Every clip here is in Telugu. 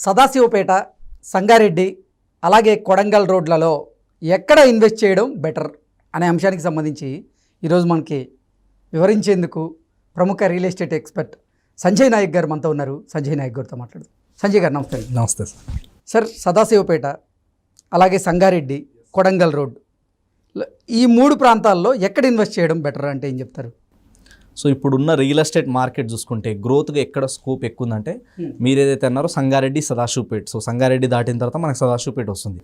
సదాశివపేట, సంగారెడ్డి, అలాగే కొడంగల్ రోడ్లలో ఎక్కడ ఇన్వెస్ట్ చేయడం బెటర్ అనే అంశానికి సంబంధించి ఈరోజు మనకి వివరించేందుకు ప్రముఖ real estate expert Sanjay Nayak garu మనతో ఉన్నారు. సంజయ్ నాయక్ గారితో మాట్లాడు. సంజయ్ గారు నమస్తే. నమస్తే సార్. సార్, సదాశివపేట, అలాగే సంగారెడ్డి, కొడంగల్ రోడ్, ఈ మూడు ప్రాంతాల్లో ఎక్కడ ఇన్వెస్ట్ చేయడం బెటర్ అంటే ఏం చెప్తారు? సో ఇప్పుడున్న రియల్ ఎస్టేట్ మార్కెట్ చూసుకుంటే గ్రోత్గా ఎక్కడ స్కోప్ ఎక్కువ ఉందంటే మీరు ఏదైతే అన్నారో సంగారెడ్డి, సదాశివపేట. సో సంగారెడ్డి దాటిన తర్వాత మనకు సదాశివపేట వస్తుంది.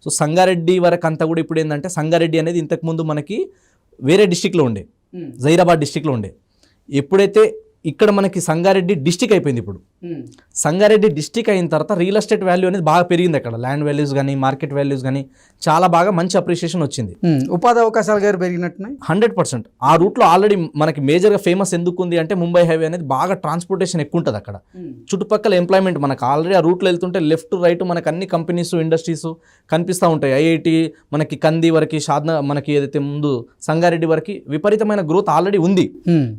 సో సంగారెడ్డి వరకు అంతా కూడా ఇప్పుడు ఏంటంటే సంగారెడ్డి అనేది ఇంతకుముందు మనకి వేరే డిస్టిక్లో ఉండే, జైరాబాద్ డిస్టిక్లో ఉండే. ఎప్పుడైతే ఇక్కడ మనకి సంగారెడ్డి డిస్టిక్ అయిపోయింది, ఇప్పుడు సంగారెడ్డి డిస్టిక్ అయిన తర్వాత రియల్ ఎస్టేట్ వాల్యూ అనేది బాగా పెరిగింది. అక్కడ ల్యాండ్ వాల్యూస్ కానీ మార్కెట్ వాల్యూస్ కానీ చాలా బాగా మంచి అప్రిషియేషన్ వచ్చింది. ఉపాధి అవకాశాలు గారు పెరిగినట్టున్నాయి 100%. ఆ రూట్లో ఆల్రెడీ మనకి మేజర్గా ఫేమస్ ఎందుకు ఉంది అంటే ముంబై హైవే అనేది బాగా ట్రాన్స్పోర్టేషన్ ఎక్కువ ఉంటుంది అక్కడ. చుట్టుపక్కల ఎంప్లాయ్మెంట్ మనకు ఆల్రెడీ ఆ రూట్లో వెళ్తుంటే లెఫ్ట్ రైట్ మనకు అన్ని కంపెనీస్ ఇండస్ట్రీస్ కనిపిస్తూ ఉంటాయి. ఐఐటి మనకి కంది వరకు, షాద్నా మనకి ఏదైతే ముందు సంగారెడ్డి వరకు విపరీతమైన గ్రోత్ ఆల్రెడీ ఉంది.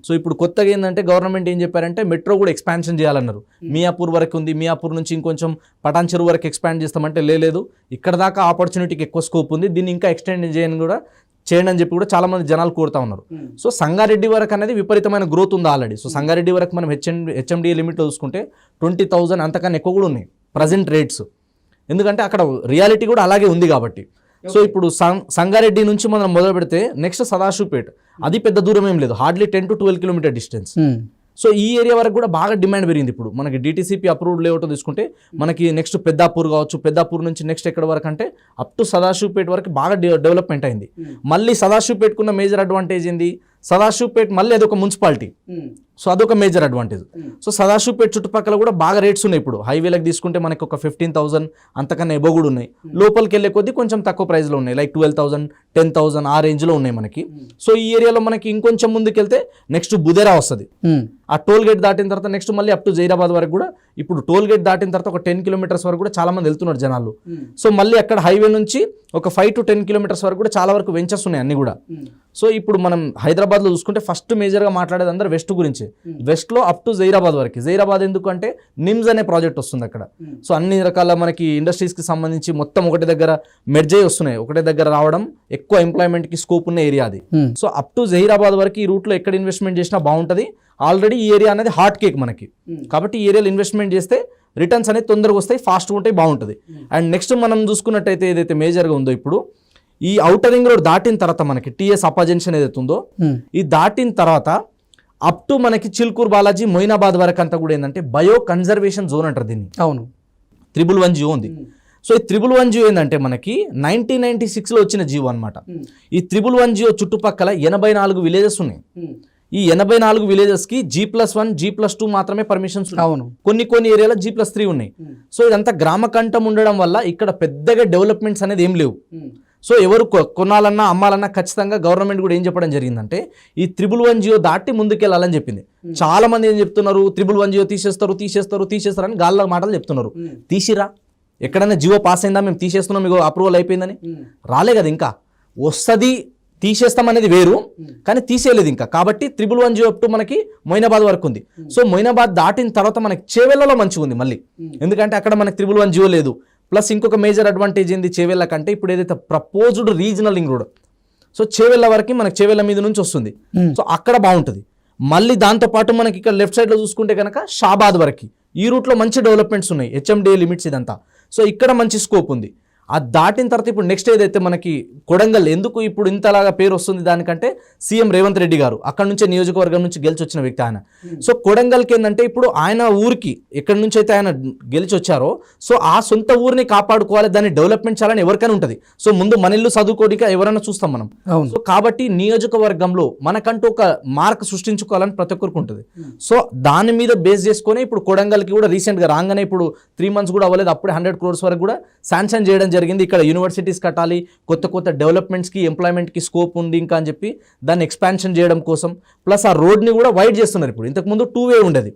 సో ఇప్పుడు కొత్తగా ఏంటంటే గవర్నమెంట్ ఏం చెప్పారంటే మెట్రో కూడా ఎక్స్పాన్షన్ చేయాలన్నారు. మియాపూర్ వరకు ఉంది, మియాపూర్ నుంచి ఇంకొంచెం పటాన్ చెరువు వరకు ఎక్స్పాండ్ చేస్తామంటే లేదు, ఇక్కడ దాకా ఆపర్చునిటీకి ఎక్కువ స్కోప్ ఉంది, దీన్ని ఇంకా ఎక్స్టెండ్ చేయండి అని చెప్పి కూడా చాలా మంది జనాలు కోరుతా ఉన్నారు. సో సంగారెడ్డి వరకు అనేది విపరీతమైన గ్రోత్ ఉంది ఆల్రెడీ. సో సంగారెడ్డి వరకు మనం హెచ్ఎండిఏ లిమిట్లో చూసుకుంటే 20,000 అంతకన్నా ఎక్కువ కూడా ఉన్నాయి ప్రజెంట్ రేట్స్, ఎందుకంటే అక్కడ రియాలిటీ కూడా అలాగే ఉంది కాబట్టి. సో ఇప్పుడు సంగారెడ్డి నుంచి మనం మొదలు పెడితే నెక్స్ట్ సదాశివపేట, అది పెద్ద దూరం ఏం లేదు, hardly 10 to 12 kilometre distance. So ఈ ఏరియా వరకు కూడా బాగా డిమాండ్ పెరిగింది. ఇప్పుడు మనకి డిటిసిపి అప్రూవ్డ్ లేఅవుట్ తీసుకుంటే మనకి నెక్స్ట్ పెద్దాపూర్ కావచ్చు, పెద్దాపూర్ నుంచి నెక్స్ట్ ఎక్కడ వరకు అంటే అప్ టు సదాశివపేట వరకు బాగా డెవలప్మెంట్ అయింది. మళ్ళీ సదాశివపేటకున్న మేజర్ అడ్వాంటేజ్ ఏంది, సదాశివపేట మళ్ళీ అదొక మున్సిపాలిటీ, సో అదొక మేజర్ అడ్వాంటేజ్. సో సదాశివపేట చుట్టుపక్కల కూడా బాగా రేట్స్ ఉన్నాయి. ఇప్పుడు హైవేలకు తీసుకుంటే మనకి ఒక 15,000 అంతకన్నా ఎబో కూడా ఉన్నాయి. లోపలికి వెళ్ళే కొద్దీ కొంచెం తక్కువ ప్రైస్లో ఉన్నాయి, లైక్ 12,000, 10,000 ఆ రేంజ్లో ఉన్నాయి మనకి. సో ఈ ఏరియాలో మనకి ఇంకొంచెం ముందుకెళ్తే నెక్స్ట్ బుధేరా వస్తుంది. ఆ టోల్ గేట్ దాటిన తర్వాత నెక్స్ట్ మళ్ళీ అప్ టు జైరాబాద్ వరకు కూడా, ఇప్పుడు టోల్ గేట్ దాటిన తర్వాత ఒక 10 కిలోమీటర్స్ వరకు కూడా చాలా మంది వెళ్తున్నారు జనాలు. సో మళ్ళీ అక్కడ హైవే నుంచి ఒక 5 to 10 కిలోమీటర్స్ వరకు కూడా చాలా వరకు వెంచర్స్ ఉన్నాయి అన్ని కూడా. సో ఇప్పుడు మనం హైదరాబాద్లో చూసుకుంటే ఫస్ట్ మేజర్గా మాట్లాడేది అందరూ వెస్ట్ గురించి. వెస్ట్లో అప్ టు జైరాబాద్ వరకు. జైరాబాద్ ఎందుకు అంటే నిమ్స్ అనే ప్రాజెక్ట్ వస్తుంది అక్కడ. సో అన్ని రకాల మనకి ఇండస్ట్రీస్కి సంబంధించి మొత్తం ఒకటి దగ్గర మెర్జ్ అయ్యి వస్తున్నాయి, ఒకటే దగ్గర రావడం, ఎక్కువ ఎంప్లాయ్మెంట్కి స్కోప్ ఉన్న ఏరియా అది. సో అప్ టు జైరాబాద్ వరకు ఈ రూట్లో ఎక్కడ ఇన్వెస్ట్మెంట్ చేసినా బాగుంటుంది. ఆల్రెడీ ఈ ఏరియా అనేది హాట్ కేక్ మనకి, కాబట్టి ఈ ఏరియాలో ఇన్వెస్ట్మెంట్ చేస్తే రిటర్న్స్ అనేది తొందరగా వస్తాయి, ఫాస్ట్గా ఉంటాయి, బాగుంటుంది. అండ్ నెక్స్ట్ మనం చూసుకున్నట్టయితే ఏదైతే మేజర్గా ఉందో ఇప్పుడు ఈ ఔటర్ రింగ్ రోడ్ దాటిన తర్వాత మనకి టీఎస్ అప్పా జంక్షన్ ఏదైతే ఉందో ఈ దాటిన తర్వాత అప్ టు మనకి చిల్కూర్ బాలాజీ, మొయినాబాద్ వరకు అంతా కూడా ఏంటంటే బయో కన్జర్వేషన్ జోన్ అంటారు దీన్ని. అవును, 311 జియో ఉంది. సో ఈ 311 జియో ఏంటంటే మనకి 1996లో వచ్చిన జియో అనమాట. ఈ 311 జియో చుట్టుపక్కల 84 విలేజెస్ ఉన్నాయి. ఈ 84 విలేజెస్కి G+1, G+2 మాత్రమే పర్మిషన్స్ ఉన్నాయి. అవును, కొన్ని ఏరియాలో G+3 ఉన్నాయి. సో ఇదంతా గ్రామ కంఠం ఉండడం వల్ల ఇక్కడ పెద్దగా డెవలప్మెంట్స్ అనేది ఏం లేవు. సో ఎవరు కొనాలన్నా అమ్మాలన్నా ఖచ్చితంగా గవర్నమెంట్ కూడా ఏం చెప్పడం జరిగిందంటే ఈ 311 జియో దాటి ముందుకెళ్ళాలని చెప్పింది. చాలా మంది ఏం చెప్తున్నారు, 311 జియో తీసేస్తారు అని గాల్లో మాటలు చెప్తున్నారు. తీసిరా, ఎక్కడైనా జియో పాస్ అయిందా, మేము తీసేస్తున్నాం, మీకు అప్రూవల్ అయిపోయిందని రాలే కదా, ఇంకా వస్తుంది, తీసేస్తామనేది వేరు, కానీ తీసేయలేదు ఇంకా. కాబట్టి 311 జియో అప్ టు మనకి మొయినాబాద్ వరకు ఉంది. సో మొయినాబాద్ దాటిన తర్వాత మనకి చేవెళ్లలో మంచిగా ఉంది మళ్ళీ, ఎందుకంటే అక్కడ మనకి 311 జియో లేదు. ప్లస్ ఇంకొక మేజర్ అడ్వాంటేజ్ ఏంది చేవెళ్ళ కంటే, ఇప్పుడు ఏదైతే proposed regional ring road, so Chevella వరకు మనకి చేవెళ్ళ మీద నుంచి వస్తుంది, సో అక్కడ బాగుంటుంది. మళ్ళీ దాంతోపాటు మనకి ఇక్కడ లెఫ్ట్ సైడ్లో చూసుకుంటే కనుక షాబాద్ వరకు ఈ రూట్లో మంచి డెవలప్మెంట్స్ ఉన్నాయి, హెచ్ఎండిఏ లిమిట్స్ ఇదంతా. సో ఇక్కడ మంచి స్కోప్ ఉంది. అది దాటిన తర్వాత ఇప్పుడు నెక్స్ట్ ఏదైతే మనకి కొడంగల్, ఎందుకు ఇప్పుడు ఇంతలాగా పేరు వస్తుంది దానికంటే సీఎం రేవంత్ రెడ్డి గారు అక్కడ నుంచే నియోజకవర్గం నుంచి గెలిచి వచ్చిన వ్యక్తి ఆయన. సో కొడంగల్కి ఏంటంటే ఇప్పుడు ఆయన ఊరికి ఎక్కడి నుంచి అయితే ఆయన గెలిచి వచ్చారో, సో ఆ సొంత ఊరిని కాపాడుకోవాలి, దాన్ని డెవలప్మెంట్ చేయాలని ఎవరికైనా ఉంటుంది. సో ముందు మన ఇల్లు చదువుకోడిక ఎవరైనా చూస్తాం మనం. సో కాబట్టి నియోజకవర్గంలో మనకంటూ ఒక మార్క్ సృష్టించుకోవాలని ప్రతి ఒక్కరికి ఉంటుంది. సో దాని మీద బేస్ చేసుకొని ఇప్పుడు కొడంగల్కి కూడా రీసెంట్గా రాగానే ఇప్పుడు 3 months కూడా అవ్వలేదు, అప్పుడే 100 crores వరకు కూడా శాంక్షన్ చేయడం జరిగింది. ఇక్కడ యూనివర్సిటీస్ కట్టాలి, కొత్త డెవలప్మెంట్స్కి, ఎంప్లాయ్మెంట్కి స్కోప్ ఉంది ఇంకా అని చెప్పి దాన్ని ఎక్స్పాన్షన్ చేయడం కోసం. ప్లస్ ఆ రోడ్ని కూడా వైడ్ చేస్తున్నారు. ఇప్పుడు ఇంతకుముందు 2-way ఉండేది,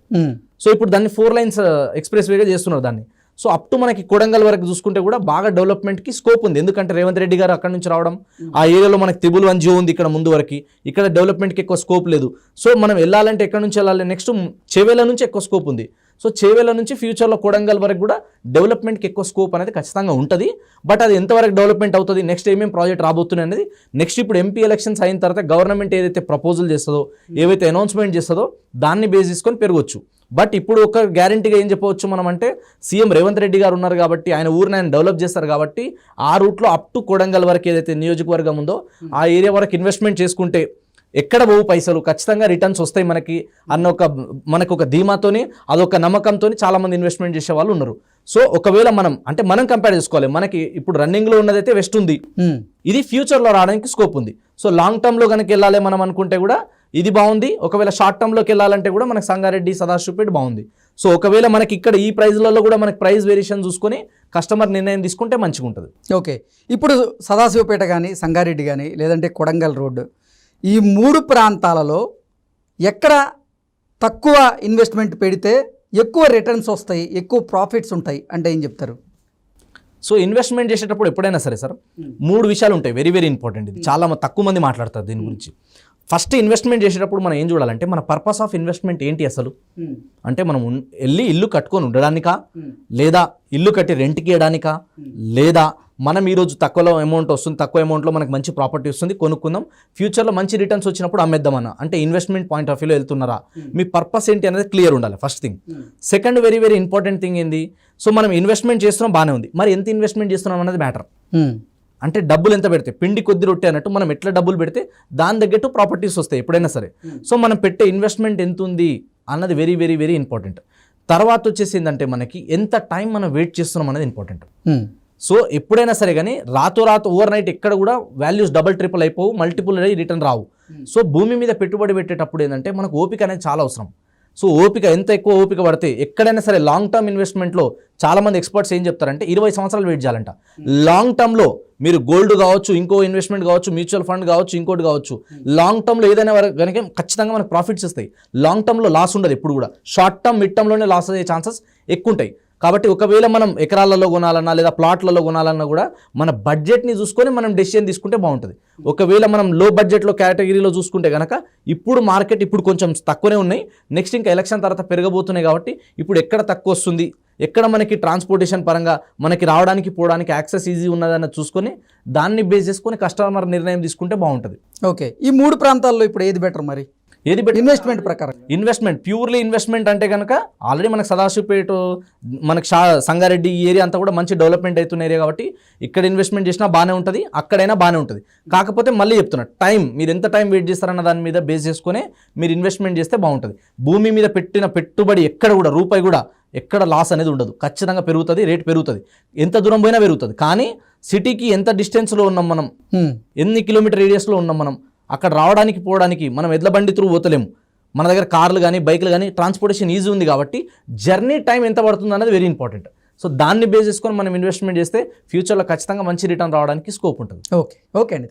సో ఇప్పుడు దాన్ని 4 lanes ఎక్స్ప్రెస్ వేగా చేస్తున్నారు దాన్ని. సో అప్ టు మనకి కొడంగల్ వరకు చూసుకుంటే కూడా బాగా డెవలప్మెంట్కి స్కోప్ ఉంది, ఎందుకంటే రేవంత్ రెడ్డి గారు అక్కడ నుంచి రావడం, ఆ ఏరియాలో మనకి 311 జియో ఉంది ఇక్కడ ముందు వరకు, ఇక్కడ డెవలప్మెంట్కి ఎక్కువ స్కోప్ లేదు. సో మనం వెళ్ళాలంటే ఎక్కడ నుంచి వెళ్ళాలి, నెక్స్ట్ చేవేళ్ళ నుంచి ఎక్కువ స్కోప్ ఉంది. సో చేవేళ్ళ నుంచి ఫ్యూచర్లో కొడంగల్ వరకు కూడా డెవలప్మెంట్కి ఎక్కువ స్కోప్ అనేది ఖచ్చితంగా ఉంటుంది. బట్ అది ఎంతవరకు డెవలప్మెంట్ అవుతుంది, నెక్స్ట్ ఏమేమి ప్రాజెక్ట్ రాబోతున్నాయి అనేది నెక్స్ట్ ఇప్పుడు ఎంపీ ఎలక్షన్స్ అయిన తర్వాత గవర్నమెంట్ ఏదైతే ప్రపోజల్ చేస్తుందో, ఏవైతే అనౌన్స్మెంట్ చేస్తుందో దాన్ని బేస్ చేసుకొని పెరగవచ్చు. బట్ ఇప్పుడు ఒక గ్యారంటీగా ఏం చెప్పవచ్చు మనం అంటే, సీఎం రేవంత్ రెడ్డి గారు ఉన్నారు కాబట్టి ఆయన ఊరిని ఆయన డెవలప్ చేస్తారు కాబట్టి ఆ రూట్లో అప్ టు కొడంగల్ వరకు ఏదైతే నియోజకవర్గం ఉందో ఆ ఏరియా వరకు ఇన్వెస్ట్మెంట్ చేసుకుంటే ఎక్కడ పోవు పైసలు, ఖచ్చితంగా రిటర్న్స్ వస్తాయి మనకి అన్న మనకు ఒక ధీమాతోని, అదొక నమ్మకంతో చాలామంది ఇన్వెస్ట్మెంట్ చేసే వాళ్ళు ఉన్నారు. సో ఒకవేళ మనం కంపేర్ చేసుకోవాలి, మనకి ఇప్పుడు రన్నింగ్లో ఉన్నదైతే వెస్ట్ ఉంది, ఇది ఫ్యూచర్లో రావడానికి స్కోప్ ఉంది. సో లాంగ్ టర్మ్లో కనుక వెళ్ళాలి మనం అనుకుంటే కూడా ఇది బాగుంది. ఒకవేళ షార్ట్ టర్మ్లోకి వెళ్ళాలంటే కూడా మనకి సంగారెడ్డి, సదాశివపేట బాగుంది. సో ఒకవేళ మనకి ఇక్కడ ఈ ప్రైజ్లలో కూడా మనకి ప్రైస్ వేరియేషన్ చూసుకొని కస్టమర్ నిర్ణయం తీసుకుంటే మంచిగా ఉంటుంది. ఓకే, ఇప్పుడు సదాశివపేట కానీ, సంగారెడ్డి కానీ, లేదంటే కొడంగల్ రోడ్డు, ఈ 3 ప్రాంతాలలో ఎక్కడ తక్కువ ఇన్వెస్ట్మెంట్ పెడితే ఎక్కువ రిటర్న్స్ వస్తాయి, ఎక్కువ ప్రాఫిట్స్ ఉంటాయి అంటే ఏం చెప్తారు? సో ఇన్వెస్ట్మెంట్ చేసేటప్పుడు ఎప్పుడైనా సరే సార్ 3 విషయాలు ఉంటాయి, వెరీ వెరీ ఇంపార్టెంట్. ఇది చాలా తక్కువ మంది మాట్లాడతారు దీని గురించి. ఫస్ట్, ఇన్వెస్ట్మెంట్ చేసేటప్పుడు మనం ఏం చూడాలంటే మన పర్పస్ ఆఫ్ ఇన్వెస్ట్మెంట్ ఏంటి అసలు అంటే, మనం వెళ్ళి ఇల్లు కట్టుకొని ఉండడానికా, లేదా ఇల్లు కట్టి రెంట్కి ఇవ్వడానికా, లేదా మనం ఈరోజు తక్కువ అమౌంట్లో మనకు మంచి ప్రాపర్టీ వస్తుంది, కొనుక్కుందాం, ఫ్యూచర్లో మంచి రిటర్న్స్ వచ్చినప్పుడు అమ్మేద్దామన్నా, అంటే ఇన్వెస్ట్మెంట్ పాయింట్ ఆఫ్ వ్యూలో వెళ్తున్నారా, మీ పర్పస్ ఏంటి అనేది క్లియర్ ఉండాలి first thing. Second, very very important thing ఏంది, సో మనం ఇన్వెస్ట్మెంట్ చేస్తున్నాం బాగానే ఉంది, మరి ఎంత ఇన్వెస్ట్మెంట్ చేస్తున్నాం అనేది మ్యాటర్. అంటే డబ్బులు ఎంత పెడితే, పిండి కొద్ది రొట్టె అన్నట్టు మనం ఎట్లా డబ్బులు పెడితే దాని తగ్గట్టు ప్రాపర్టీస్ వస్తాయి ఎప్పుడైనా సరే. సో మనం పెట్టే ఇన్వెస్ట్మెంట్ ఎంత ఉంది అన్నది వెరీ వెరీ వెరీ ఇంపార్టెంట్. తర్వాత వచ్చేసి ఏంటంటే మనకి ఎంత టైం మనం వెయిట్ చేస్తున్నాం అనేది ఇంపార్టెంట్. సో ఎప్పుడైనా సరే కానీ రాతో ఓవర్ నైట్ ఎక్కడ కూడా వాల్యూస్ డబుల్ ట్రిపుల్ అయిపోవు, మల్టిపుల్ అయ్యి రిటర్న్ రావు. సో భూమి మీద పెట్టుబడి పెట్టేటప్పుడు ఏంటంటే మనకు ఓపిక అనేది చాలా అవసరం. సో ఓపిక, ఎంత ఎక్కువ ఓపిక పడితే ఎక్కడైనా సరే లాంగ్ టర్మ్ ఇన్వెస్ట్మెంట్లో చాలామంది ఎక్స్పర్ట్స్ ఏం చెప్తారంటే 20 సంవత్సరాలు వెయిట్ చేయాలంట. లాంగ్ టర్మ్లో మీరు గోల్డ్ కావచ్చు, ఇంకో ఇన్వెస్ట్మెంట్ కావచ్చు, మ్యూచువల్ ఫండ్ కావచ్చు, ఇంకోటి కావచ్చు, లాంగ్ టర్మ్లో ఏదైనా కనుక ఖచ్చితంగా మనకు ప్రాఫిట్స్ వస్తాయి. లాంగ్ టర్మ్లో లాస్ ఉండదు ఎప్పుడు కూడా, షార్ట్ టర్మ్ మిడ్ టర్మ్లోనే లాస్ అయ్యే ఛాన్సెస్ ఎక్కువ ఉంటాయి. కాబట్టి ఒకవేళ మనం ఎకరాలలో కొనాలన్నా లేదా ప్లాట్లలో కొనాలన్నా కూడా మన బడ్జెట్ని చూసుకొని మనం డెసిషన్ తీసుకుంటే బాగుంటుంది. ఒకవేళ మనం లో బడ్జెట్లో కేటగిరీలో చూసుకుంటే కనుక ఇప్పుడు మార్కెట్ ఇప్పుడు కొంచెం తక్కువనే ఉన్నాయి, నెక్స్ట్ ఇంకా ఎలక్షన్ తర్వాత పెరగబోతున్నాయి కాబట్టి ఇప్పుడు ఎక్కడ తక్కువ వస్తుంది, ఎక్కడ మనకి ట్రాన్స్పోర్టేషన్ పరంగా మనకి రావడానికి పోవడానికి యాక్సెస్ ఈజీ ఉన్నదన్న చూసుకొని దాన్ని బేస్ చేసుకొని కస్టమర్ నిర్ణయం తీసుకుంటే బాగుంటుంది. ఓకే, ఈ 3 ప్రాంతాల్లో ఇప్పుడు ఏది బెటర్ మరి? ఏది బెటర్ ఇన్వెస్ట్మెంట్ ప్రకారం? ఇన్వెస్ట్మెంట్, ప్యూర్లీ ఇన్వెస్ట్మెంట్ అంటే కనుక ఆల్రెడీ మనకు సదాశివపేట, మనకు సంగారెడ్డి ఈ ఏరియా అంతా కూడా మంచి డెవలప్మెంట్ అవుతున్న ఏరియా కాబట్టి ఇక్కడ ఇన్వెస్ట్మెంట్ చేసినా బాగానే ఉంటుంది, అక్కడైనా బాగానే ఉంటుంది. కాకపోతే మళ్ళీ చెప్తున్నా, టైం, మీరు ఎంత టైం వెయిట్ చేస్తారన్న దాని మీద బేస్ చేసుకునే మీరు ఇన్వెస్ట్మెంట్ చేస్తే బాగుంటుంది. భూమి మీద పెట్టిన పెట్టుబడి ఎక్కడ కూడా రూపాయి కూడా ఎక్కడ లాస్ అనేది ఉండదు, ఖచ్చితంగా పెరుగుతుంది, రేట్ పెరుగుతుంది, ఎంత దూరం పోయినా పెరుగుతుంది. కానీ సిటీకి ఎంత డిస్టెన్స్లో ఉన్నాం మనం, ఎన్ని కిలోమీటర్ రేడియస్లో ఉన్నాం మనం, అక్కడ రావడానికి పోవడానికి మనం ఎడ్ల బండి త్రూ పోతలేము, మన దగ్గర కార్లు కానీ బైక్లు కానీ ట్రాన్స్పోర్టేషన్ ఈజీ ఉంది కాబట్టి జర్నీ టైం ఎంత పడుతుంది అనేది వెరీ ఇంపార్టెంట్. సో దాన్ని బేస్ చేసుకొని మనం ఇన్వెస్ట్మెంట్ చేస్తే ఫ్యూచర్లో ఖచ్చితంగా మంచి రిటర్న్ రావడానికి స్కోప్ ఉంటుంది. ఓకే ఓకే అండి.